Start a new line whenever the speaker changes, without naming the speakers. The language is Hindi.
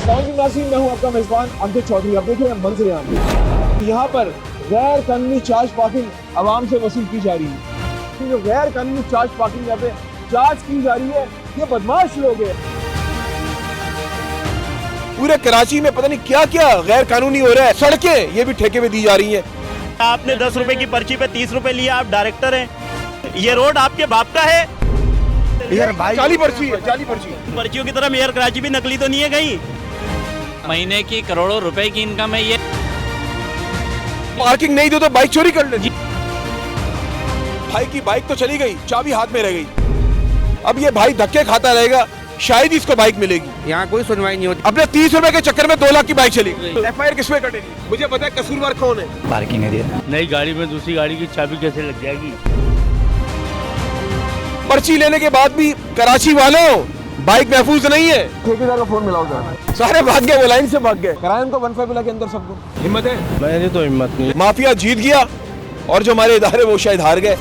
नाज़रीन, मैं हूं आपका मेजबान अंकित चौधरी। अब देखिए मंजर यहाँ पर गैर कानूनी चार्ज पार्किंग आवाम से वसूल की जा रही है। जो गैर कानूनी चार्ज पार्किंग यहाँ पे चार्ज की जा रही है, ये बदमाश लोग हैं।
पूरे कराची में पता नहीं क्या क्या गैर कानूनी हो रहा है। सड़कें ये भी ठेके पे दी जा रही हैं।
आपने 10 रुपए की पर्ची पे 30 रुपए लिया, आप डायरेक्टर हैं। ये रोड आपके बाप का है
यार भाई, जाली पर्ची है, जाली पर्ची।
पर्चियों की तरह मेयर कराची भी नकली तो नहीं है कहीं।
महीने की करोड़ों रुपए की इनकम है ये।
पार्किंग नहीं दो तो बाइक चोरी कर ले। भाई की बाइक तो चली गई, चाबी हाथ में रह गई। अब ये भाई धक्के खाता रहेगा, शायद ही इसको बाइक मिलेगी।
यहाँ कोई सुनवाई नहीं होती।
अपने 30 रुपए के चक्कर में 2 लाख की बाइक चली गई। FIR किसमें कटेगी? मुझे पता है कसूरवार कौन है।
पार्किंग एरिया
नई गाड़ी में दूसरी गाड़ी की चाबी कैसे लग जाएगी?
पर्ची लेने के बाद भी कराची वालों बाइक महफूज नहीं है।
ठेकेदार का फोन मिलाओ जरा।
सारे भाग गए, वो लाइन से भाग गए। करायन को 15 मिला के अंदर सबको। हिम्मत है?
मेरी तो हिम्मत नहीं।
माफिया जीत गया और जो हमारे इदारे वो शायद हार गए।